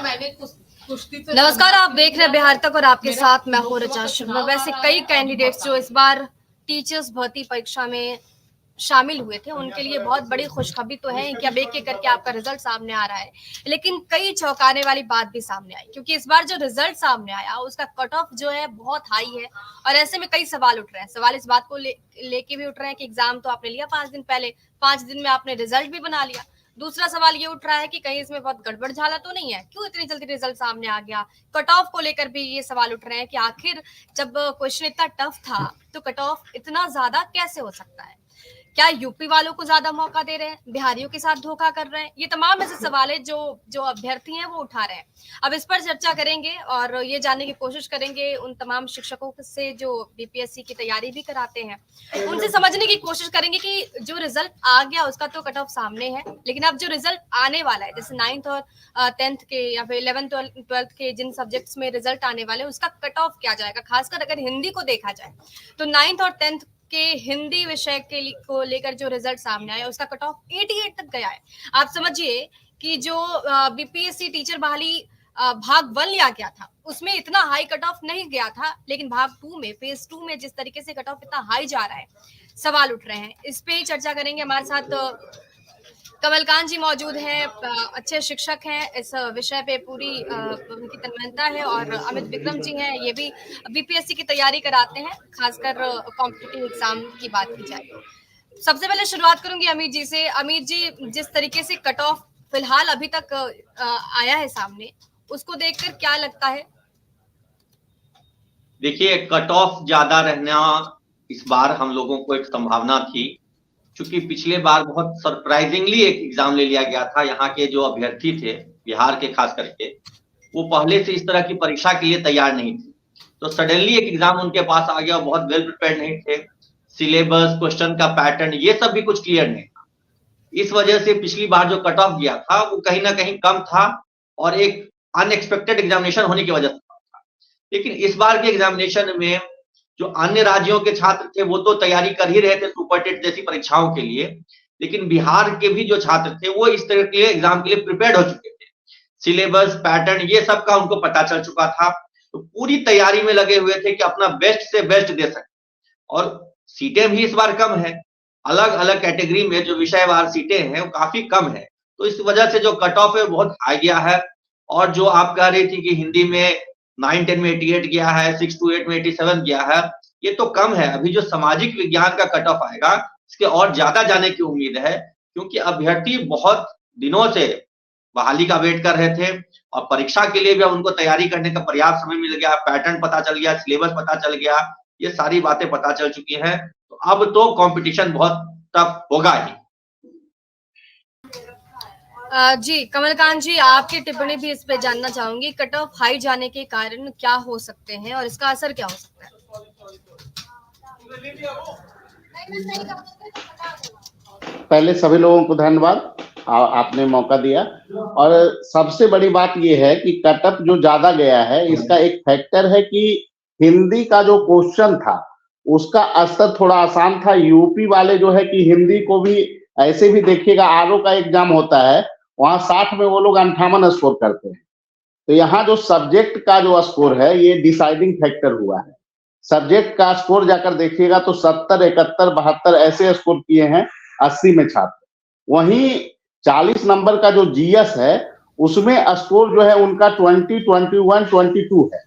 नमस्कार, आप देख रहे हैं बिहार तक और आपके साथ मैं हूं रचा शर्मा। वैसे कई कैंडिडेट्स जो इस बार टीचर्स भर्ती परीक्षा में शामिल हुए थे, उनके लिए बहुत बड़ी खुशखबरी तो है कि अब एक एक करके आपका रिजल्ट सामने आ रहा है, लेकिन कई चौंकाने वाली बात भी सामने आई, क्योंकि इस बार जो रिजल्ट सामने आया उसका कट ऑफ जो है बहुत हाई है। और ऐसे में कई सवाल उठ रहे हैं। सवाल इस बात को लेके भी उठ रहे हैं कि एग्जाम तो आपने लिया 5 दिन पहले, 5 दिन में आपने रिजल्ट भी बना लिया। दूसरा सवाल ये उठ रहा है कि कहीं इसमें बहुत गड़बड़ झाला तो नहीं है, क्यों इतनी जल्दी रिजल्ट सामने आ गया। कट ऑफ को लेकर भी ये सवाल उठ रहे हैं कि आखिर जब क्वेश्चन इतना टफ था तो कट ऑफ इतना ज्यादा कैसे हो सकता है। क्या यूपी वालों को ज्यादा मौका दे रहे हैं, बिहारियों के साथ धोखा कर रहे हैं। ये तमाम ऐसे सवाल है जो अभ्यर्थी हैं वो उठा रहे हैं। अब इस पर चर्चा करेंगे और ये जानने की कोशिश करेंगे उन तमाम शिक्षकों से जो बीपीएससी की तैयारी भी कराते हैं, उनसे समझने की कोशिश करेंगे कि जो रिजल्ट आ गया उसका तो कट ऑफ सामने है, लेकिन अब जो रिजल्ट आने वाला है, जैसे 9th और 10th के या फिर 11th 12th के जिन सब्जेक्ट्स में रिजल्ट आने वाले हैं उसका कट ऑफ क्या जाएगा। खासकर अगर हिंदी को देखा जाए तो 9th और 10th के हिंदी विषय को लेकर जो रिजल्ट सामने आया उसका कट ऑफ 88 तक गया है। आप समझिए कि जो बीपीएससी टीचर बहाली भाग 1 लिया गया था उसमें इतना हाई कट ऑफ नहीं गया था, लेकिन भाग 2 में, फेज 2 में जिस तरीके से कट ऑफ इतना हाई जा रहा है, सवाल उठ रहे हैं। इस पे ही चर्चा करेंगे। हमारे साथ कमलकांत जी मौजूद हैं, अच्छे शिक्षक हैं, इस विषय पे पूरी उनकी तन्मयता है। और अमित विक्रम जी हैं, ये भी बीपीएससी की तैयारी कराते हैं, खासकर कॉम्पिटिटिव एग्जाम की बात की जाए। सबसे पहले शुरुआत करूंगी अमित जी से। अमित जी, जिस तरीके से कट ऑफ फिलहाल अभी तक आया है सामने, उसको देखकर क्या लगता है। देखिए, कट ऑफ ज्यादा रहना इस बार हम लोगों को एक संभावना थी, क्योंकि पिछले बार बहुत सरप्राइजिंगली एक एग्जाम ले लिया गया था। यहाँ के जो अभ्यर्थी थे बिहार के खास करके, वो पहले से इस तरह की परीक्षा के लिए तैयार नहीं थे, तो सडनली एक एग्जाम उनके पास आ गया। बहुत वेल प्रिपेयर्ड नहीं थे, सिलेबस, क्वेश्चन का पैटर्न, ये सब भी कुछ क्लियर नहीं था। इस वजह से पिछली बार जो कट ऑफ गया था वो कहीं ना कहीं कम था और एक अनएक्सपेक्टेड एग्जामिनेशन होने की वजह से था। लेकिन इस बार के एग्जामिनेशन में जो अन्य राज्यों के छात्र थे वो तो तैयारी कर ही रहे थे सुपर टेट जैसी परीक्षाओं के लिए, लेकिन बिहार के भी जो छात्र थे वो इस तरह के एग्जाम के लिए प्रिपेयर्ड हो चुके थे। सिलेबस, पैटर्न, ये सब का उनको पता चल चुका था, तो पूरी तैयारी में लगे हुए थे कि अपना बेस्ट से बेस्ट दे सके। और सीटें भी इस बार कम है, अलग अलग कैटेगरी में जो विषयवार सीटें हैं वो काफी कम है, तो इस वजह से जो कट ऑफ है बहुत हाई गया है। और जो आप कह रही थी कि हिंदी में 9-10 में 88 गया है, 6-8 में 87 गया है, ये तो कम है। अभी जो सामाजिक विज्ञान का कट ऑफ आएगा इसके और ज्यादा जाने की उम्मीद है, क्योंकि अभ्यर्थी बहुत दिनों से बहाली का वेट कर रहे थे और परीक्षा के लिए भी अब उनको तैयारी करने का पर्याप्त समय मिल गया, पैटर्न पता चल गया, सिलेबस पता चल गया, ये सारी बातें पता चल चुकी हैं। तो अब तो कंपटीशन बहुत टफ होगा ही। जी कमलकांत जी, आपकी टिप्पणी भी इस पे जानना चाहूंगी। कट ऑफ हाई जाने के कारण क्या हो सकते हैं और इसका असर क्या हो सकता है। पहले सभी लोगों को धन्यवाद, आपने मौका दिया। और सबसे बड़ी बात यह है कि कट ऑफ जो ज्यादा गया है इसका एक फैक्टर है कि हिंदी का जो क्वेश्चन था उसका स्तर थोड़ा आसान था। यूपी वाले जो है कि हिंदी को भी ऐसे भी देखिएगा, आरओ का एग्जाम होता है वहां 60 में वो लोग 58 स्कोर करते हैं। तो यहाँ जो सब्जेक्ट का जो स्कोर है ये डिसाइडिंग फैक्टर हुआ है। सब्जेक्ट का स्कोर जाकर देखिएगा तो 70, 71, 72 ऐसे स्कोर किए हैं 80 में छात्र। वहीं 40 नंबर का जो जीएस है उसमें स्कोर जो है उनका 20, 21, 22 है।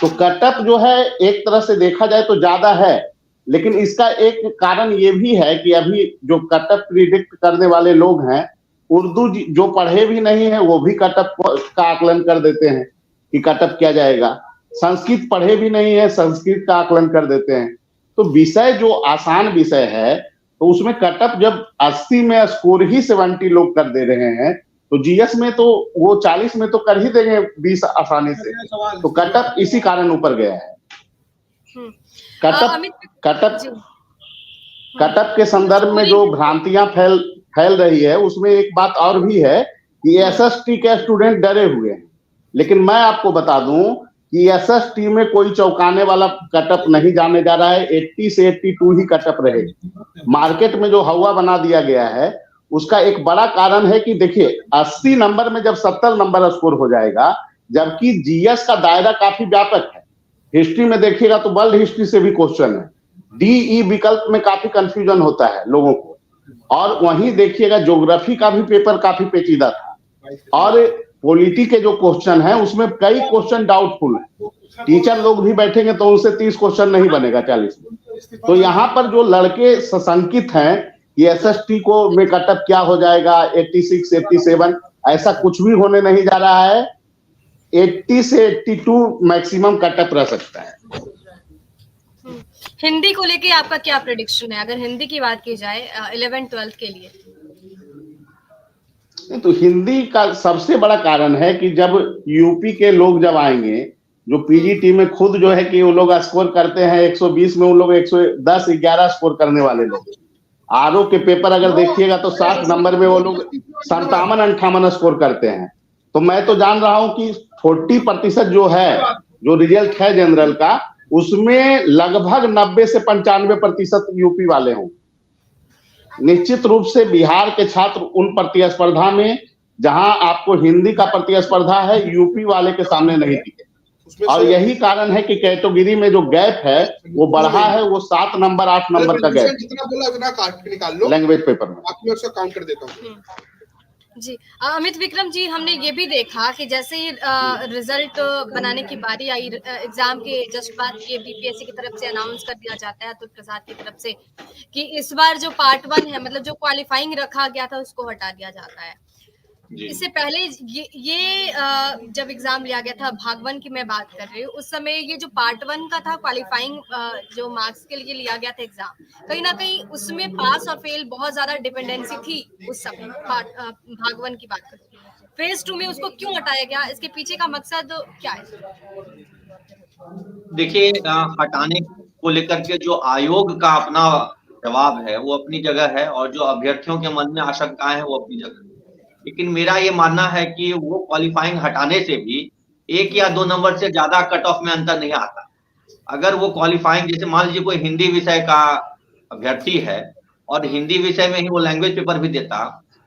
तो कट ऑफ जो है एक तरह से देखा जाए तो ज्यादा है, लेकिन इसका एक कारण ये भी है कि अभी जो कट ऑफ प्रिडिक्ट करने वाले लोग हैं, उर्दू जो पढ़े भी नहीं है वो भी कट ऑफ का आकलन कर देते हैं कि कट ऑफ क्या जाएगा। संस्कृत पढ़े भी नहीं है, संस्कृत का आकलन कर देते हैं। तो विषय जो आसान विषय है तो उसमें कट ऑफ जब 80 में स्कोर ही 70 लोग कर दे रहे हैं, तो जीएस में तो वो 40 में तो कर ही देंगे 20 आसानी से। तो कट ऑफ इसी कारण ऊपर गया है। कट ऑफ के संदर्भ में जो भ्रांतियां फैल रही है उसमें एक बात और भी है कि एसएसटी के स्टूडेंट डरे हुए हैं, लेकिन मैं आपको बता दूं कि एसएसटी में कोई चौंकाने वाला कट ऑफ नहीं जाने जा रहा है। 80 से 82 ही कट ऑफ रहेगी। मार्केट में जो हवा बना दिया गया है उसका एक बड़ा कारण है कि देखिए 80 नंबर में जब 70 नंबर स्कोर हो जाएगा, जबकि जीएस का दायरा काफी व्यापक है। हिस्ट्री में देखिएगा तो वर्ल्ड हिस्ट्री से भी क्वेश्चन है, डी विकल्प में काफी कंफ्यूजन होता है लोगों को, और वहीं देखिएगा ज्योग्राफी का भी पेपर काफी पेचीदा था, और पॉलिटी के जो क्वेश्चन है उसमें कई क्वेश्चन डाउटफुल है। टीचर लोग भी बैठेंगे तो उनसे 30 क्वेश्चन नहीं बनेगा 40 में। तो यहाँ पर जो लड़के सशंकित हैं कि एसएसटी को में कटअप क्या हो जाएगा 86, 87, ऐसा कुछ भी होने नहीं जा रहा है। 80 से 82 मैक्सिमम कटअप रह सकता है। हिंदी को लेके आपका क्या प्रेडिक्शन है, अगर हिंदी की बात की जाए 11th-12th के लिए? तो हिंदी का सबसे बड़ा कारण है कि जब यूपी के लोग जब आएंगे, जो पीजीटी में खुद जो है कि वो लोग स्कोर करते हैं 120 में, उन लोग 110, 11 स्कोर करने वाले लोग। आरओ के पेपर अगर देखिएगा तो 60 नंबर में वो लोग 57-58 स्कोर करते हैं। तो मैं तो जान रहा हूं कि 40% जो है, जो रिजल्ट है जनरल का, उसमें लगभग 90 से 95% यूपी वाले हों। निश्चित रूप से बिहार के छात्र उन प्रतिस्पर्धा में जहां आपको हिंदी का प्रतिस्पर्धा है, यूपी वाले के सामने नहीं टिके, और यही कारण है कि कैटेगरी में जो गैप है वो बढ़ा है, वो 7 नंबर 8 नंबर का गैप जितना बोला उतना काट निकाल लो लैंग्वेज पेपर में। आप मैं उसका काउंट कर देता हूँ। जी अमित विक्रम जी, हमने ये भी देखा कि जैसे ही रिजल्ट बनाने की बारी आई एग्जाम के जस्ट बाद, ये बीपीएससी की तरफ से अनाउंस कर दिया जाता है अतुल प्रसाद की तरफ से कि इस बार जो पार्ट 1 है, मतलब जो क्वालिफाइंग रखा गया था उसको हटा दिया जाता है। इससे पहले ये जब एग्जाम लिया गया था, भाग 1 की मैं बात कर रही हूँ, उस समय ये जो पार्ट 1 का था क्वालिफाइंग जो मार्क्स के लिए लिया गया था एग्जाम, कहीं ना कहीं उसमें पास और फेल बहुत ज्यादा डिपेंडेंसी थी उस समय। भाग 1 की बात करें, फेज 2 में उसको क्यों हटाया गया, इसके पीछे का मकसद क्या है? देखिए, हटाने को लेकर के जो आयोग का अपना जवाब है वो अपनी जगह है, और जो अभ्यर्थियों के मन में आशंकाएं हैं वो अपनी जगह है। लेकिन मेरा ये मानना है कि वो क्वालिफाइंग हटाने से भी 1 या 2 नंबर से ज्यादा कट ऑफ में अंतर नहीं आता। अगर वो क्वालिफाइंग, जैसे मान लीजिए कोई हिंदी विषय का अभ्यर्थी है और हिंदी विषय में ही वो लैंग्वेज पेपर भी देता,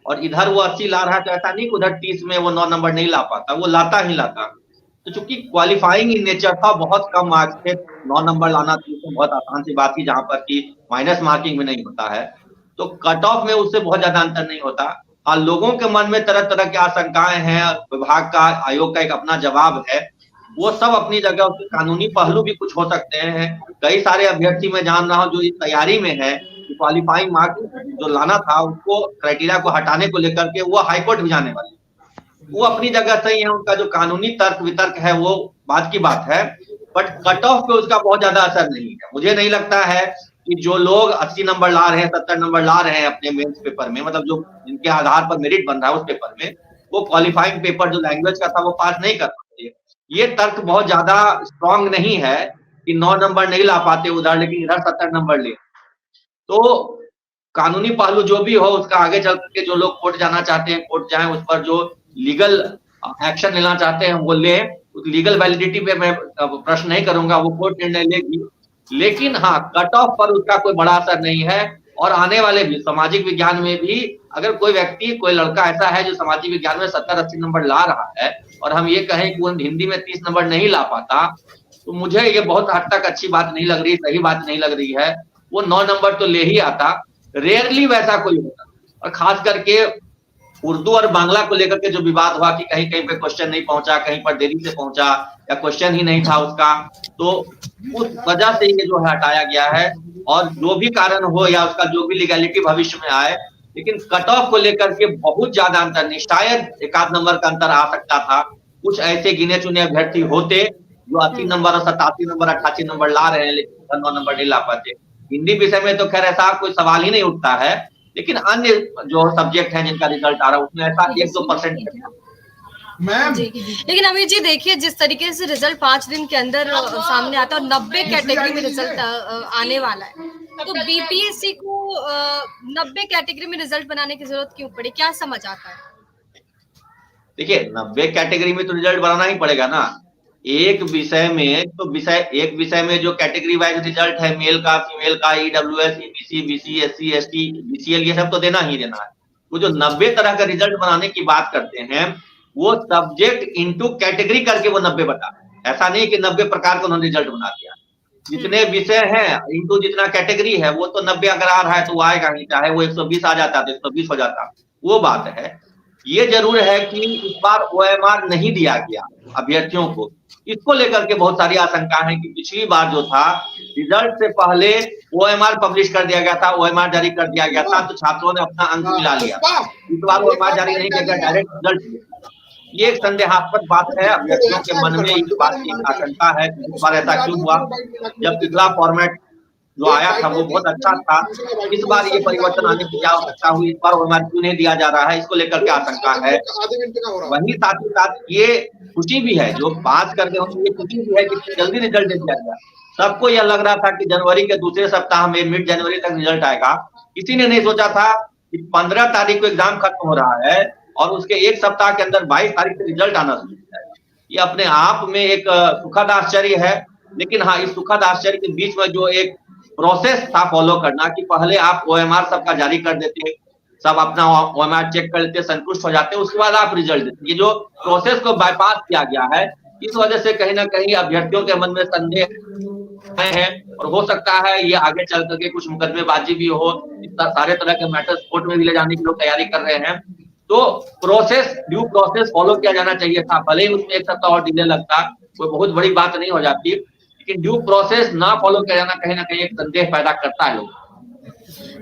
और इधर वो 80 ला रहा है, तो ऐसा नहीं कि उधर 30 में वो 9 नंबर नहीं ला पाता, वो लाता ही लाता। तो चूंकि क्वालिफाइंग इन नेचर था, बहुत कम मार्क्स थे, 9 नंबर लाना तो बहुत आसान सी बात थी, जहां पर कि माइनस मार्किंग में नहीं होता है, तो कट ऑफ में उससे बहुत ज्यादा अंतर नहीं होता। और लोगों के मन में तरह तरह की आशंकाएं हैं, विभाग का, आयोग का एक अपना जवाब है, वो सब अपनी जगह, उसके कानूनी पहलू भी कुछ हो सकते हैं। कई सारे अभ्यर्थी मैं जान रहा हूं जो इस तैयारी में है कि क्वालिफाइंग मार्क्स जो लाना था उसको, क्राइटेरिया को हटाने को लेकर के वो हाईकोर्ट भी जाने वाले, वो अपनी जगह सही है, उनका जो कानूनी तर्क वितर्क है वो बात की बात है, बट कट ऑफ पे उसका बहुत ज्यादा असर नहीं है। मुझे नहीं लगता है कि जो लोग 80 नंबर ला रहे हैं, 70 नंबर ला रहे हैं अपने मेंस पेपर में, मतलब जो जिनके आधार पर मेरिट बन रहा है उस पेपर में, वो क्वालिफाइंग पेपर जो लैंग्वेज का था वो पास नहीं कर पाते। ये तर्क बहुत ज्यादा स्ट्रॉन्ग नहीं है कि 9 नंबर नहीं ला पाते उधर, लेकिन इधर 70 नंबर ले। तो कानूनी पहलू जो भी हो, उसका आगे चल के जो लोग कोर्ट जाना चाहते हैं कोर्ट जाएं, उस पर जो लीगल एक्शन लेना चाहते हैं वो लें। लीगल वैलिडिटी पे मैं प्रश्न नहीं करूंगा, वो कोर्ट निर्णय लेगी, लेकिन हाँ, कट ऑफ पर उसका कोई बड़ा असर नहीं है। और आने वाले भी सामाजिक विज्ञान में भी अगर कोई व्यक्ति, कोई लड़का ऐसा है जो सामाजिक विज्ञान में 70-80 नंबर ला रहा है, और हम ये कहें कि वो हिंदी में 30 नंबर नहीं ला पाता, तो मुझे ये बहुत हद तक अच्छी बात नहीं लग रही, सही बात नहीं लग रही है। वो 9 नंबर तो ले ही आता, रेयरली वैसा कोई होता। और खास करके उर्दू और बांग्ला को लेकर के जो विवाद हुआ कि कहीं कहीं पे क्वेश्चन नहीं पहुंचा, कहीं पर देरी से पहुंचा, या क्वेश्चन ही नहीं था उसका, तो उस वजह से ये जो है हटाया गया है। और जो भी कारण हो या उसका जो भी लीगैलिटी भविष्य में आए, लेकिन कट ऑफ को लेकर के बहुत ज्यादा अंतर नहीं, शायद 1 नंबर का अंतर आ सकता था। कुछ ऐसे गिने चुने अभ्यर्थी होते जो 80 नंबर और 87 नंबर 88 नंबर ला रहे हैं, लेकिन 9 नंबर नहीं ला पाते। हिंदी विषय में तो खैर ऐसा कोई सवाल ही नहीं उठता है, लेकिन अन्य जो सब्जेक्ट हैं जिनका रिजल्ट आ रहा है उसमें ऐसा 1-2% मैम जी। लेकिन अमित जी देखिए, जिस तरीके से रिजल्ट 5 दिन के अंदर सामने आता है और 90 कैटेगरी में रिजल्ट आने वाला है, तो बीपीएससी को 90 कैटेगरी में रिजल्ट बनाने की जरूरत क्यों पड़ी, क्या समझ आता है? देखिए, 90 कैटेगरी में तो रिजल्ट बनाना ही पड़ेगा ना। एक विषय में तो एक विषय में जो कैटेगरी वाइज रिजल्ट है, मेल का, फीमेल का, EWS, EBC, BC, SC, ST, BCL, ये सब तो देना ही देना है। वो जो 90 तरह का रिजल्ट बनाने की बात करते हैं, वो सब्जेक्ट इनटू कैटेगरी करके वो 90 बता, ऐसा नहीं कि 90 प्रकार का उन्होंने रिजल्ट बना दिया। जितने विषय हैं इनटू जितना कैटेगरी है, वो तो 90 अगर आ रहा है तो वो आएगा ही, चाहे वो 120 आ जाता तो 120 हो जाता, वो बात है। ये जरूर है कि इस बार OMR नहीं दिया गया अभ्यर्थियों को, इसको लेकर के बहुत सारी आशंका है कि पिछली बार जो था रिजल्ट से पहले OMR पब्लिश कर दिया गया था, OMR जारी कर दिया गया था, तो छात्रों ने अपना अंक मिला लिया। इस बार OMR जारी नहीं किया गया, डायरेक्ट रिजल्ट। ये एक संदेहास्पद बात है, अभ्यर्थियों के मन में इस बात की आशंका है कि इस बार ऐसा क्यों हुआ, जब पिछला फॉर्मेट जो आया था वो बहुत अच्छा था, इस बार ये परिवर्तन आने की क्या आवश्यकता हुई, इस बार OMR क्यों नहीं दिया जा रहा है, इसको लेकर के आशंका है। वहीं साथ ही साथ ये खुशी भी है, जो पास कर गए उनको ये खुशी भी है कि जल्दी रिजल्ट दे दिया गया। सबको यह लग रहा था कि जनवरी के दूसरे सप्ताह में मिड जनवरी तक रिजल्ट आएगा, किसी ने नहीं सोचा था कि 15 तारीख को एग्जाम खत्म हो रहा है और उसके एक सप्ताह के अंदर 22 तारीख से रिजल्ट आना शुरू है। ये अपने आप में एक सुखद आश्चर्य है, लेकिन हाँ, इस सुखद आश्चर्य के बीच में जो एक प्रोसेस था फॉलो करना, कि पहले आप OMR सबका जारी कर देते, सब अपना OMR चेक कर लेते, संतुष्ट हो जाते, उसके बाद आप रिजल्ट देते। ये जो प्रोसेस को बाईपास किया गया है, इस वजह से कहीं ना कहीं अभ्यर्थियों के मन में संदेह है, और हो सकता है ये आगे चल करके कुछ मुकदमेबाजी भी हो, इतना सारे तरह के मैटर्स कोर्ट में भी ले जाने की लोग तैयारी कर रहे हैं। तो प्रोसेस, ड्यू प्रोसेस फॉलो किया जाना चाहिए था, भले ही उसमें एक सप्ताह और डिले लगता, कोई बहुत बड़ी बात नहीं हो जाती, लेकिन ड्यू प्रोसेस ना फॉलो किया जाना कहीं ना कहीं एक संदेह पैदा करता है लोग।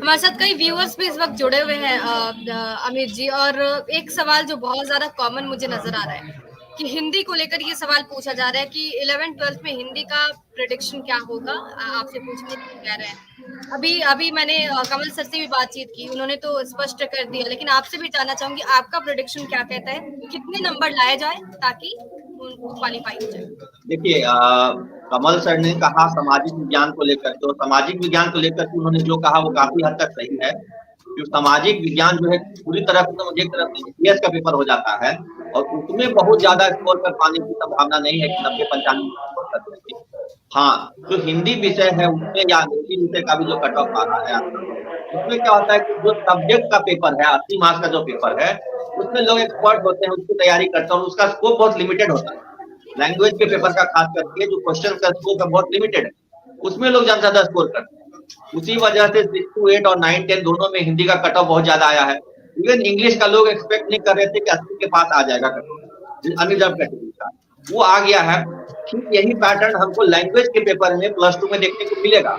हमारे साथ कई व्यूअर्स भी इस वक्त जुड़े हुए हैं अमित जी, और एक सवाल जो बहुत ज्यादा कॉमन मुझे नजर आ रहा है कि हिंदी को लेकर ये सवाल पूछा जा रहा है कि 11th-12th में हिंदी का प्रेडिक्शन क्या होगा, आपसे पूछने कह रहे हैं। अभी मैंने कमल सर से भी बातचीत की, उन्होंने तो स्पष्ट कर दिया, लेकिन आपसे भी जानना चाहूंगी आपका प्रेडिक्शन क्या कहता है, कितने नंबर लाए जाए ताकि क्वालिफाई हो जाए। देखिए, कमल सर ने कहा सामाजिक विज्ञान को लेकर, तो सामाजिक विज्ञान को लेकर उन्होंने जो कहा वो काफी हद तक सही है, क्योंकि सामाजिक विज्ञान जो है पूरी तरह से एक तरफ से CS का पेपर हो जाता है और उसमें बहुत ज्यादा स्कोर कर पाने की संभावना नहीं है कि 90-95। हाँ, जो हिंदी विषय है उसमें या अंग्रेजी विषय का भी जो कट ऑफ आ रहा है, उसमें क्या होता है कि जो सब्जेक्ट का पेपर है, 80 मार्क्स का जो पेपर है, उसमें लोग एक्सपर्ट होते हैं, उसकी तैयारी करते हैं और उसका स्कोप बहुत लिमिटेड होता है। लैंग्वेज के पेपर का खास करके जो क्वेश्चन का स्कोप है बहुत लिमिटेड है, उसमें लोग ज्यादा स्कोर करते हैं। उसी वजह से 6 to 8 और 9-10 दोनों में हिंदी का कट ऑफ बहुत ज्यादा आया है। इवन इंग्लिश का लोग एक्सपेक्ट नहीं कर रहे थे कि 80 के पास आ जाएगा अनरिजर्व कैटेगरी का, वो आ गया है। ठीक यही पैटर्न हमको लैंग्वेज के पेपर में +2 में देखने को मिलेगा,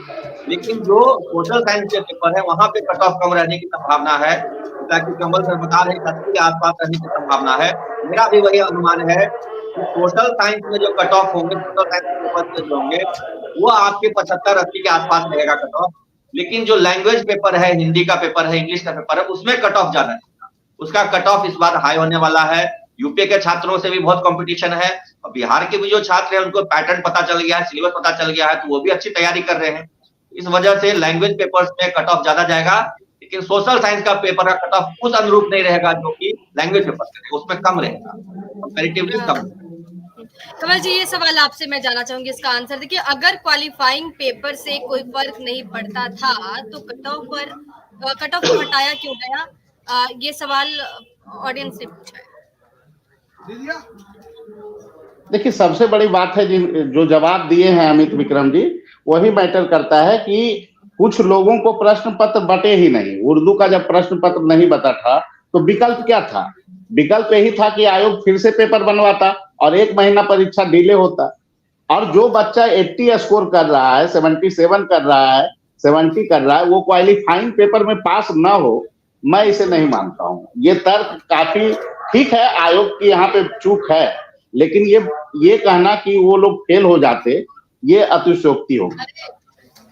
लेकिन जो सोशल साइंस के पेपर है वहां पे कट ऑफ कम रहने की संभावना है, ताकि कमल सर बता रहे 80 के आसपास रहने की संभावना है। मेरा भी वही अनुमान है कि सोशल साइंस में जो कट ऑफ होंगे, सोशल साइंस के पेपर जो होंगे वो आपके 75-80 के आसपास रहेगा कट ऑफ, लेकिन जो लैंग्वेज पेपर है, हिंदी का पेपर है, इंग्लिश का पेपर है, उसमें कट ऑफ ज्यादा है, उसका कट ऑफ इस बार हाई होने वाला है। यूपी के छात्रों से भी बहुत कंपटीशन है और बिहार के भी जो छात्र हैं उनको पैटर्न पता चल गया है, सिलेबस पता चल गया है, तो वो भी अच्छी तैयारी कर रहे हैं। इस वजह से लैंग्वेज पेपर्स में कट ऑफ ज्यादा जाएगा, लेकिन सोशल साइंस का पेपर का कट ऑफ उस अनुरूप नहीं रहेगा जो कि लैंग्वेज पेपर का, उसमें कम रहेगा, कंपैरेटिवली कम। कमल जी, ये सवाल आपसे मैं जानना चाहूंगी, इसका आंसर देखिए, अगर क्वालिफाइंग पेपर से कोई फर्क नहीं पड़ता था तो कट ऑफ को हटाया क्यों गया? ये सवाल ऑडियंस ने पूछा है। देखिए, सबसे बड़ी बात है जो जवाब दिए हैं अमित विक्रम जी, वही मैटर करता है कि कुछ लोगों को प्रश्न पत्र बटे ही नहीं। उर्दू का जब प्रश्न पत्र नहीं बता था तो विकल्प क्या था? विकल्प यही था कि आयोग फिर से पेपर बनवाता और 1 महीना परीक्षा डिले होता। और जो बच्चा 80 स्कोर कर रहा है, 77 कर रहा है, 70 कर रहा है, वो क्वालिफाइंग पेपर में पास ना हो, मैं इसे नहीं मानता हूं। ये तर्क काफी ठीक है, आयोग की यहाँ पे चूक है, लेकिन ये कहना कि वो लोग फेल हो जाते, ये अतिशयोक्ति होगी।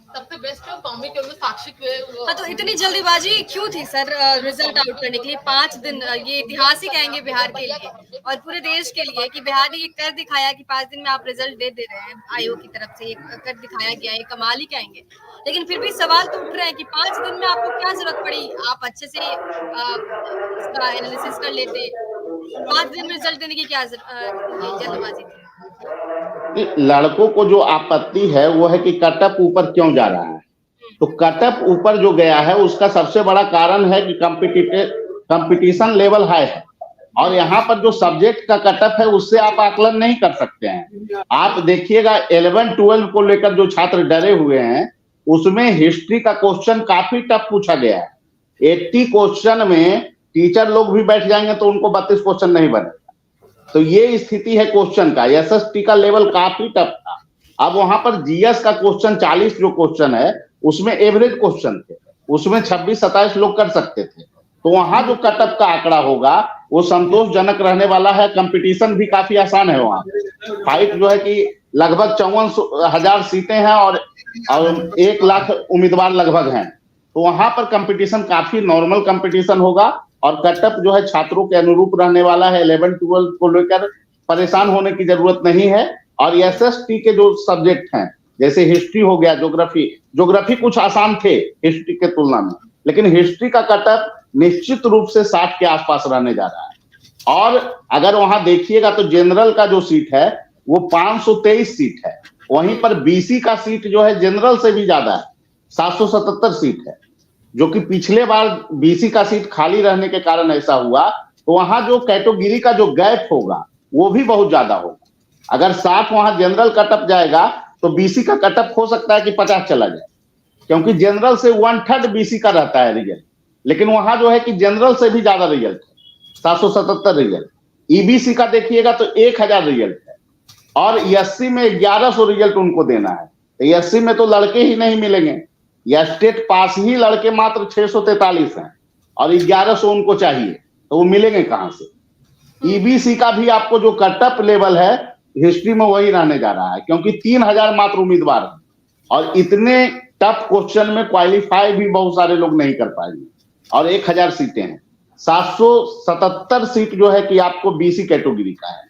सबसे बेस्ट कॉमिक साक्षी। हाँ, तो इतनी जल्दीबाजी क्यों थी सर रिजल्ट आउट करने के लिए? 5 दिन, ये इतिहास ही कहेंगे बिहार के लिए और पूरे देश के लिए कि बिहार ने ये कर दिखाया कि 5 दिन में आप रिजल्ट दे रहे हैं। आयोग की तरफ से ये कर दिखाया गया है, कमाल ही कहेंगे। लेकिन फिर भी सवाल तो उठ रहे हैं कि 5 दिन में आपको क्या जरूरत पड़ी? आप अच्छे से इसका एनालिसिस कर लेते, 5 दिन में रिजल्ट देने की क्या जल्दबाजी थी? लड़कों को जो आपत्ति है वो है कि कटअप ऊपर क्यों जा रहा है। तो कटअप ऊपर जो गया है उसका सबसे बड़ा कारण है कि कंपटीशन लेवल हाई है और यहाँ पर जो सब्जेक्ट का कटअप है उससे आप आकलन नहीं कर सकते हैं। आप देखिएगा 11-12 को लेकर जो छात्र डरे हुए हैं उसमें हिस्ट्री का क्वेश्चन काफी टफ पूछा गया है। 80 क्वेश्चन में टीचर लोग भी बैठ जाएंगे तो उनको 32 क्वेश्चन नहीं बनेगा। तो ये स्थिति है क्वेश्चन का। एसएसटी का लेवल काफी टफ था। अब वहां पर जीएस का क्वेश्चन 40 जो क्वेश्चन है उसमें एवरेज क्वेश्चन थे, उसमें 26-27 लोग कर सकते थे। तो वहां जो कटअप का आंकड़ा होगा वो संतोषजनक रहने वाला है। कंपटीशन भी काफी आसान है। वहां फाइट जो है कि लगभग 54,000 सीटें हैं और 1 लाख उम्मीदवार लगभग हैं। तो वहां पर कंपटीशन काफी नॉर्मल कंपटीशन होगा और कटअप जो है छात्रों के अनुरूप रहने वाला है। 11-12 को लेकर परेशान होने की जरूरत नहीं है। और एसएसटी के जो सब्जेक्ट हैं जैसे हिस्ट्री हो गया, ज्योग्राफी कुछ आसान थे हिस्ट्री के तुलना में, लेकिन हिस्ट्री का कटअप निश्चित रूप से 60 के आसपास रहने जा रहा है। और अगर वहां देखिएगा तो जनरल का जो सीट है वो 523 सीट है। वहीं पर बीसी का सीट जो है जनरल से भी ज्यादा है, 777 सीट है, जो कि पिछले बार बीसी का सीट खाली रहने के कारण ऐसा हुआ। तो वहां जो कैटेगरी का जो गैप होगा वो भी बहुत ज्यादा होगा। अगर 60 वहां जनरल कटअप जाएगा तो बीसी का कटअप हो सकता है कि 50 चला जाए, क्योंकि जनरल से 1/3 बीसी का रहता है रिजल्ट। लेकिन वहां जो है कि जनरल से भी ज्यादा रिजल्ट है, 777 रिजल्ट। ईबीसी का देखिएगा तो 1000 रिजल्ट है और एससी में 1100 रिजल्ट उनको देना है। तो एससी में तो लड़के ही नहीं मिलेंगे, या स्टेट पास ही लड़के मात्र 643 हैं और 1100 उनको चाहिए, तो वो मिलेंगे कहां से। ईबीसी का भी आपको जो कटअप लेवल है हिस्ट्री में वही रहने जा रहा है, क्योंकि 3000 मात्र उम्मीदवार हैं और इतने टफ क्वेश्चन में क्वालिफाई भी बहुत सारे लोग नहीं कर पाएंगे। और 1000 सीटें हैं, 777 सीट जो है कि आपको बीसी कैटेगरी का है,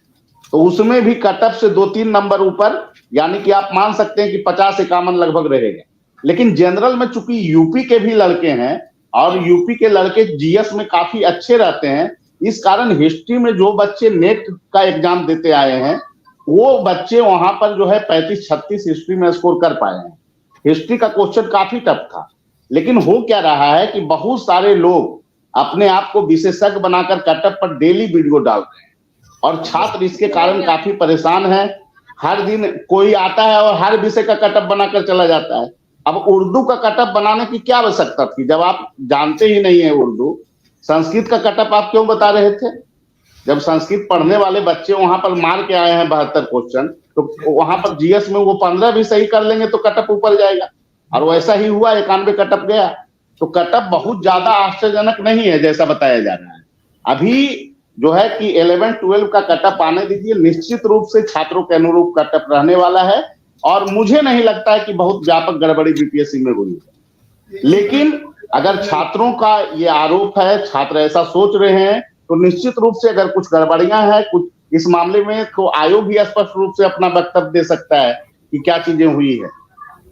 तो उसमें भी कटअप से 2-3 नंबर ऊपर, यानी कि आप मान सकते हैं कि 50-51 लगभग रहेगा। लेकिन जनरल में चूंकि यूपी के भी लड़के हैं और यूपी के लड़के जीएस में काफी अच्छे रहते हैं, इस कारण हिस्ट्री में जो बच्चे नेट का एग्जाम देते आए हैं वो बच्चे वहां पर जो है 35-36 हिस्ट्री में स्कोर कर पाए हैं। हिस्ट्री का क्वेश्चन काफी टफ था। लेकिन हो क्या रहा है कि बहुत सारे लोग अपने आप को विशेषज्ञ बनाकर कटअप पर डेली वीडियो डाल रहे हैं और छात्र इसके कारण काफी परेशान हैं। हर दिन कोई आता है और हर विषय का कटअप बनाकर चला जाता है। अब उर्दू का कटअप बनाने की क्या आवश्यकता थी जब आप जानते ही नहीं है उर्दू। संस्कृत का कटअप आप क्यों बता रहे थे? जब संस्कृत पढ़ने वाले बच्चे वहां पर मार के आए हैं 72 क्वेश्चन, तो वहां पर जीएस में वो 15 भी सही कर लेंगे तो कटअप ऊपर जाएगा। और वैसा ही हुआ, 91 कटअप गया। तो कटअप बहुत ज्यादा आश्चर्यजनक नहीं है जैसा बताया जा रहा है। अभी जो है कि 11-12 का कटअप आने दीजिए, निश्चित रूप से छात्रों के अनुरूप कटअप रहने वाला है और मुझे नहीं लगता है कि बहुत व्यापक गड़बड़ी बीपीएससी में हुई है। लेकिन अगर छात्रों का ये आरोप है, छात्र ऐसा सोच रहे हैं, तो निश्चित रूप से अगर कुछ गड़बड़ियां हैं कुछ इस मामले में, तो आयोग भी स्पष्ट रूप से अपना वक्तव्य दे सकता है कि क्या चीजें हुई है।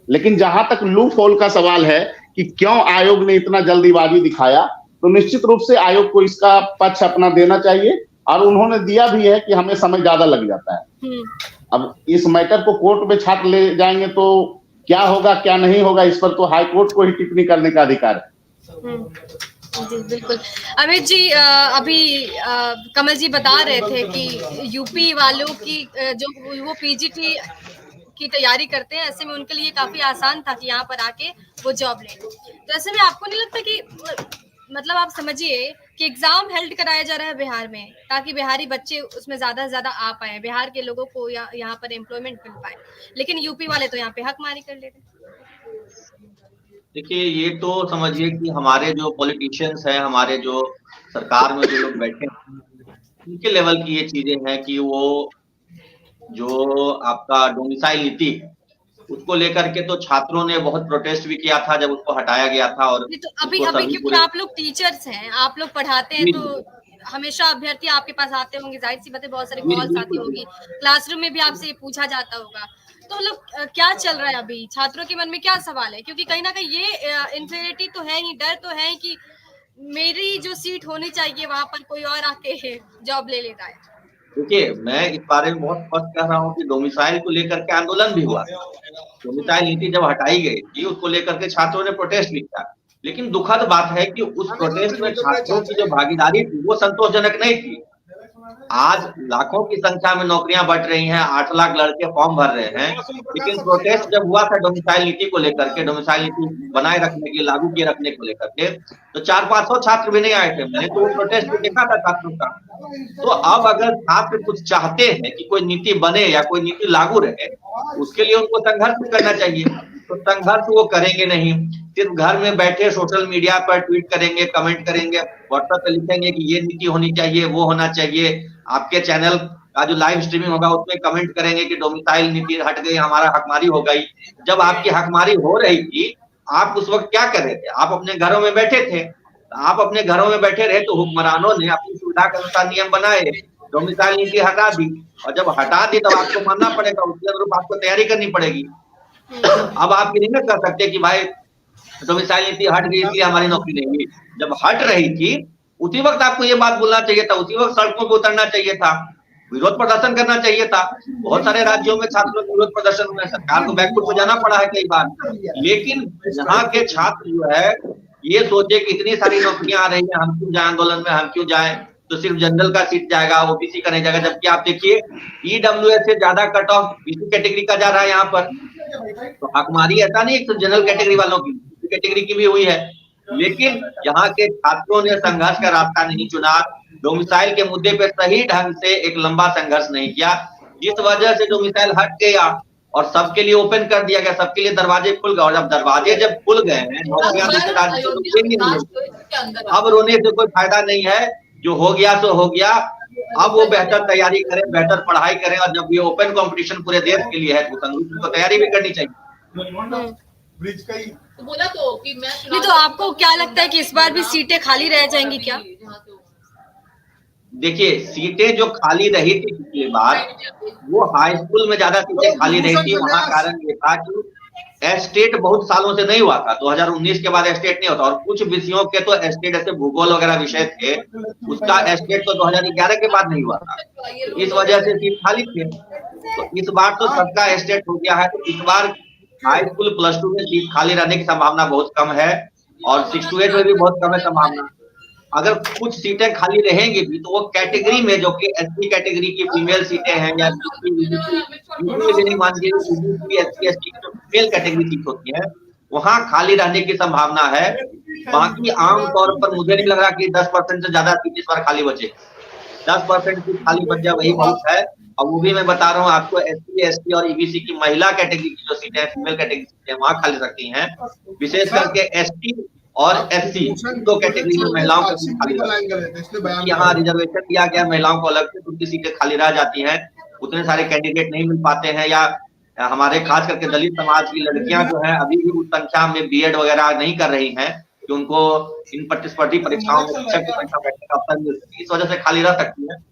लेकिन जहां तक लूप होल का सवाल है कि क्यों आयोग ने इतना जल्दीबाजी दिखाया, तो निश्चित रूप से आयोग को इसका पक्ष अपना देना चाहिए और उन्होंने दिया भी है कि हमें समय ज्यादा लग जाता है। अब इस मैटर को कोर्ट में छात्र ले जाएंगे तो क्या होगा क्या नहीं होगा, इस पर तो हाई कोर्ट को ही टिप्पणी करने का अधिकार है। जी बिल्कुल। अमित जी, अभी कमल जी बता रहे थे कि यूपी वालों की जो वो पीजीटी की तैयारी करते हैं, ऐसे में उनके लिए काफी आसान था कि यहाँ पर आके वो जॉब ले। तो ऐसे में आपको नहीं लगता कि मतलब आप समझिए कि एग्जाम हेल्ड कराया जा रहा है बिहार में ताकि बिहारी बच्चे उसमें ज्यादा से ज्यादा आ पाए, बिहार के लोगों को यहाँ पर एम्प्लॉयमेंट मिल पाए, लेकिन यूपी वाले तो यहाँ पे हक मारी कर ले रहे। देखिए, ये तो समझिए कि हमारे जो पॉलिटिशियंस हैं, हमारे जो सरकार में जो लोग बैठे हैं, उनके लेवल की ये चीजें हैं कि वो जो आपका डोमिसाइल नीति उसको लेकर के तो छात्रों ने बहुत प्रोटेस्ट भी किया था जब उसको हटाया गया था। और तो अभी क्योंकि आप लोग टीचर्स हैं, आप लोग पढ़ाते हैं, तो हमेशा अभ्यर्थी आपके पास आते होंगे, जाहिर सी बात है, बहुत सारे कॉल्स आती होगी, क्लासरूम में भी आपसे पूछा जाता होगा। तो मतलब क्या चल रहा है अभी, छात्रों के मन में क्या सवाल है? क्योंकि कहीं ना कहीं ये इन्फीरियरिटी तो है ही, डर तो है कि मेरी जो सीट होनी चाहिए वहां पर कोई और आके जॉब ले लेता है। देखिए, मैं इस बारे में बहुत स्पष्ट कह रहा हूँ कि डोमिसाइल को लेकर के आंदोलन भी हुआ। डोमिसाइल नीति जब हटाई गई थी उसको लेकर के छात्रों ने प्रोटेस्ट भी किया, लेकिन दुखद बात है कि उस प्रोटेस्ट में छात्रों की जो भागीदारी थी वो संतोषजनक नहीं थी। आज लाखों की संख्या में नौकरियां बढ़ रही हैं, 8 लाख लड़के फॉर्म भर रहे हैं, लेकिन प्रोटेस्ट जब हुआ था डोमिसाइल नीति को लेकर के, डोमिसाइल नीति बनाए रखने की, लागू किए रखने को लेकर के, तो 400-500 छात्र भी नहीं आए थे। मैंने तो वो प्रोटेस्ट भी देखा था छात्रों का। तो अब अगर छात्र कुछ चाहते हैं कि कोई नीति बने या कोई नीति लागू रहे, उसके लिए उनको संघर्ष करना चाहिए। तो संघर्ष वो करेंगे नहीं, सिर्फ घर में बैठे सोशल मीडिया पर ट्वीट करेंगे, कमेंट करेंगे, व्हाट्सएप पे लिखेंगे कि ये नीति होनी चाहिए, वो होना चाहिए। आपके चैनल का जो लाइव स्ट्रीमिंग होगा उसमें कमेंट करेंगे कि डोमिसाइल नीति हट गई, हमारा हकमारी हो गई। जब आपकी हकमारी हो रही थी, आप उस वक्त क्या कर रहे थे? आप अपने घरों में बैठे थे। आप अपने घरों में बैठे रहे तो हुक्मरानों ने अपनी सुविधा के अनुसार नियम बनाए, डोमिसाइल नीति हटा दी, और जब हटा दी तब आपको मानना पड़ेगा, उसके अनुरूप आपको तैयारी करनी पड़ेगी। अब आप ये नहीं कर सकते कि भाई डोमिसाइल नीति हट गई इसलिए हमारी नौकरी नहीं हुई। जब हट रही थी उसी वक्त आपको ये बात बोलना चाहिए था, उसी वक्त सड़कों पर उतरना चाहिए था, विरोध प्रदर्शन करना चाहिए था। बहुत सारे राज्यों में छात्रों के विरोध प्रदर्शन में सरकार को बैकफुट हो जाना पड़ा है कई बार। लेकिन यहाँ के छात्र जो है ये सोचे कि इतनी सारी नौकरियां आ रही है, हम क्यों जाए आंदोलन में, हम क्यों जाए, तो सिर्फ जनरल का सीट जाएगा, ओबीसी का नहीं जाएगा। जबकि आप देखिए ईडब्ल्यूएस से ज्यादा कट ऑफ बीसी कैटेगरी का जा रहा है यहाँ पर। तो हकमारी ऐसा नहीं है जनरल कैटेगरी वालों की, कैटेगरी की भी हुई है। लेकिन यहाँ के छात्रों ने संघर्ष का रास्ता नहीं चुना, डोमिसाइल के मुद्दे पे सही ढंग से एक लंबा संघर्ष नहीं किया, जिस वजह से डोमिसाइल हट गया और सबके लिए ओपन कर दिया गया, सबके लिए दरवाजे खुल गए। और जब दरवाजे जब खुल गए हैं, नौकरियां दूसरे राज्य को देंगे नहीं, अब रोने से कोई फायदा नहीं है। जो हो गया सो हो गया। अब वो बेहतर तैयारी करें, बेहतर पढ़ाई करें, और जब ये ओपन कंपटीशन पूरे देश के लिए है तो उनको तैयारी भी करनी चाहिए। ब्रिज का ही तो बोला तो कि मैं नहीं, तो आपको क्या लगता है कि इस बार भी सीटें खाली रह जाएंगी क्या? देखिए सीटें जो खाली रही थी पिछली बार, वो हाई स्कूल में ज्यादा सीटें खाली रही थी। वहाँ कारण ये था कि एस्टेट बहुत सालों से नहीं हुआ था, 2019 के बाद एस्टेट नहीं होता, और कुछ विषयों के तो एस्टेट ऐसे भूगोल वगैरह विषय थे, उसका एस्टेट तो 2011 के बाद नहीं हुआ था, इस वजह से सीट खाली थी। तो इस बार तो सबका एस्टेट हो गया है, तो इस बार हाई स्कूल प्लस 2 में सीट खाली रहने की संभावना बहुत कम है, और 6 to 8 में भी बहुत कम है संभावना। अगर कुछ सीटें खाली रहेंगी भी तो वो कैटेगरी में, जो कि एससी कैटेगरी की फीमेल सीटें हैं, या मेल कैटेगरी सीट होती है, वहां खाली रहने की संभावना है। बाकी आमतौर पर मुझे नहीं लग रहा कि 10% से ज्यादा सीट इस बार खाली बचे। 10% सीट खाली बच जाए वही बहुत है। और वो भी मैं बता रहा हूँ आपको, एससी एसटी और ईबीसी की महिला कैटेगरी की जो सीटें हैं, फीमेल कैटेगरी सीटें वहां खाली सकती हैं। विशेष करके एसटी और एससी दो कैटेगरी में महिलाओं को सीट खाली, यहाँ रिजर्वेशन दिया गया महिलाओं को अलग से, उनकी सीटें खाली रह जाती हैं। उतने सारे कैंडिडेट नहीं मिल पाते हैं, या हमारे खास करके दलित समाज की लड़कियां जो है अभी भी उस संख्या में बीएड वगैरह नहीं कर रही हैं कि उनको इन प्रतिस्पर्धी परीक्षाओं में शिक्षक की परीक्षा बैठने का अवसर मिल सके, इस वजह से खाली रह सकती है।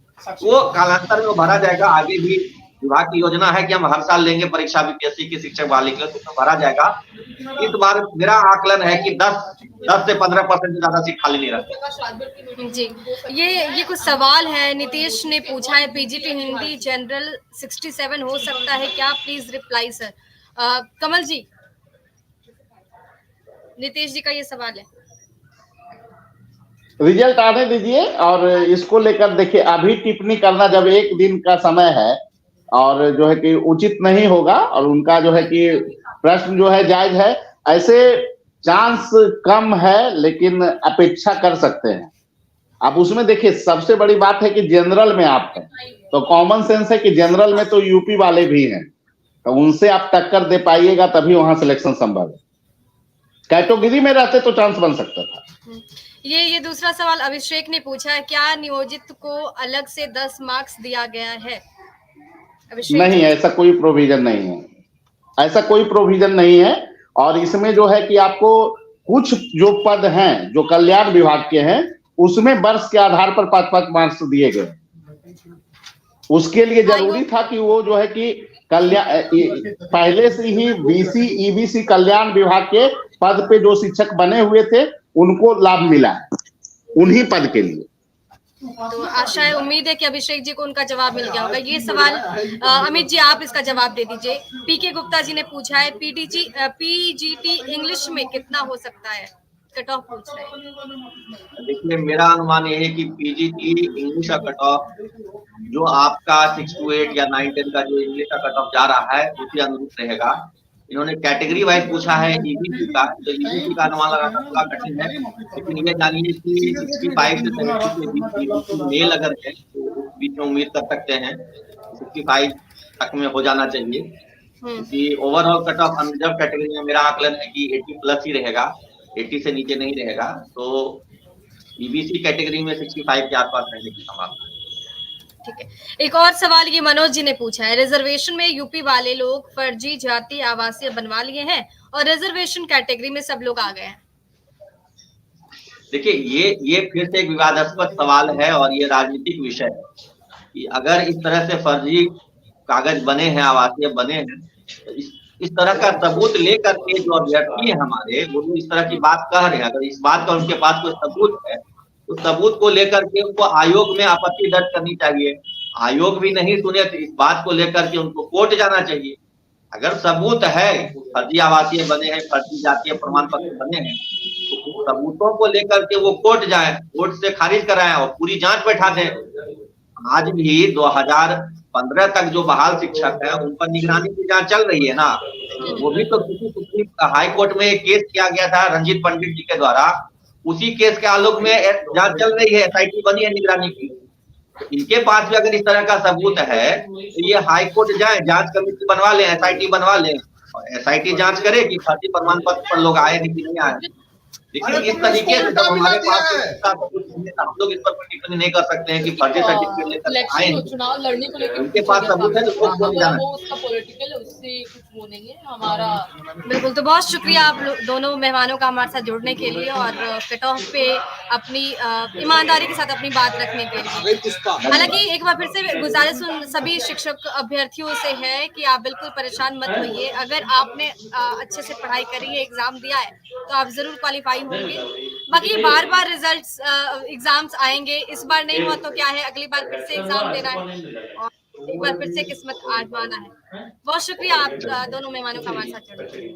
वो कालांतर में भरा जाएगा। आगे भी विभाग की योजना है कि हम हर साल लेंगे परीक्षा बीपीएससी की शिक्षक बहाली के लिए, तो भरा जाएगा। इस बार मेरा आकलन है कि 10 से 15% से ज्यादा सीट खाली नहीं रहती। जी, ये कुछ सवाल है नीतीश ने पूछा है, पीजीटी हिंदी जनरल 67 हो सकता है क्या? Please reply sir. Kamal ji, Nitish ji का ये सवाल है। रिजल्ट आने दीजिए, और इसको लेकर देखिए, अभी टिप्पणी करना जब एक दिन का समय है और जो है कि उचित नहीं होगा, और उनका जो है कि प्रश्न जो है जायज है, ऐसे चांस कम है लेकिन अपेक्षा कर सकते हैं। अब उसमें देखिए सबसे बड़ी बात है कि जनरल में आप हैं, तो कॉमन सेंस है कि जनरल में तो यूपी वाले भी हैं, तो उनसे आप टक्कर दे पाइएगा तभी वहां सिलेक्शन संभव है। कैटेगरी में रहते तो चांस बन सकता था। ये दूसरा सवाल अभिषेक ने पूछा है, क्या नियोजित को अलग से 10 मार्क्स दिया गया है? नहीं, ऐसा कोई प्रोविजन नहीं है, ऐसा कोई प्रोविजन नहीं है। और इसमें जो है कि आपको कुछ जो पद हैं जो कल्याण विभाग के हैं, उसमें वर्ष के आधार पर 5-5 मार्क्स दिए गए। उसके लिए जरूरी था कि वो जो है कि कल्याण पहले से ही बीसी ईबीसी कल्याण विभाग के पद पे जो शिक्षक बने हुए थे उनको लाभ मिला उन्हीं पद के लिए। तो आशा है, उम्मीद है कि अभिषेक जी को उनका जवाब मिल गया होगा। ये सवाल अमित जी आप इसका जवाब दे दीजिए। पीके गुप्ता जी ने पूछा है, पीजीटी इंग्लिश में कितना हो सकता है? कट ऑफ पूछ रहे हैं। देखिए, मेरा अनुमान ये है कि पीजीटी इंग्लिश का कट ऑफ जो आपका 6 to 8 या 9-10 का जो इंग्लिश का कट ऑफ जा रहा है उसी अनुरूप रहेगा। इन्होंने कैटेगरी वाइज पूछा है ईबीसी का, तो ईबीसी का अनुमान लगाना थोड़ा कठिन है, लेकिन ये जानिए कि 65 से 70 के बीच ईबीसी मेल अगर है तो उस बीच में उम्मीद कर सकते हैं 65 तक में हो जाना चाहिए, क्योंकि overall cut off unreserved category में मेरा आकलन है कि 80 प्लस ही रहेगा, 80 से नीचे नहीं रहेगा। तो ईबीसी कैटेगरी में 65 के आसपास रहने की संभावना। ठीक है, एक और सवाल ये मनोज जी ने पूछा है, रिजर्वेशन में यूपी वाले लोग फर्जी जाति आवासीय बनवा लिए हैं और रिजर्वेशन कैटेगरी में सब लोग आ गए हैं। देखिए, ये फिर से एक विवादास्पद सवाल है और ये राजनीतिक विषय है कि अगर इस तरह से फर्जी कागज बने हैं, आवासीय बने हैं, तो इस तरह का सबूत लेकर के जो अभ्यर्थी है हमारे, वो इस तरह की बात कह रहे हैं, अगर इस बात का उनके पास कोई सबूत है तो सबूत को लेकर के उनको आयोग में आपत्ति दर्ज करनी चाहिए। आयोग भी नहीं सुने तो इस बात को लेकर के उनको कोर्ट जाना चाहिए। अगर सबूत है फर्जी आवासीय बने हैं, फर्जी जातीय प्रमाण पत्र बने हैं, तो सबूतों को लेकर के वो कोर्ट जाए, कोर्ट से खारिज कराएं और पूरी जांच बैठा दें। आज भी 2015 तक जो बहाल शिक्षक है उन पर निगरानी की जांच चल रही है ना, वो भी तो किसी हाई कोर्ट में एक केस किया गया था रंजीत पंडित जी के द्वारा, उसी केस के आलोक में जांच चल रही है, एसआईटी बनी है निगरानी की। इनके पास भी अगर इस तरह का सबूत है तो ये हाई कोर्ट जाए, जांच कमेटी बनवा लें, एसआईटी बनवा लें और एसआईटी जांच करे कि फर्जी प्रमाण पत्र पर लोग आए कि नहीं आए। लेकिन इस तरीके से जब हमारे पास हम लोग इस पर कोई टिप्पणी नहीं कर सकते हैं कि फर्जी सर्टिफिकेट लेकर आए हैं। चुनाव लड़ने को लेकर उनके पास सबूत है तो कोर्ट को नहीं जाना। वो उसका पॉलिटिकल, उससे कुछ वो नहीं है हमारा। बिल्कुल, तो बहुत शुक्रिया आप दोनों मेहमानों का हमारे साथ जुड़ने के लिए और कट ऑफ पे अपनी ईमानदारी के साथ अपनी बात रखने के लिए। हालांकि एक बार फिर से गुजारिश उन सभी शिक्षक अभ्यर्थियों से है कि आप बिल्कुल परेशान मत होइए। अगर आपने अच्छे से पढ़ाई करी है, एग्जाम दिया है, तो आप जरूर क्वालिफाई होंगे। बाकी बार बार रिजल्ट्स एग्जाम्स आएंगे, इस बार नहीं हुआ तो क्या है, अगली बार फिर से एग्जाम देना है और एक बार फिर से किस्मत आजमाना है। बहुत शुक्रिया आप दोनों मेहमानों का हमारे साथ जुड़ने के लिए।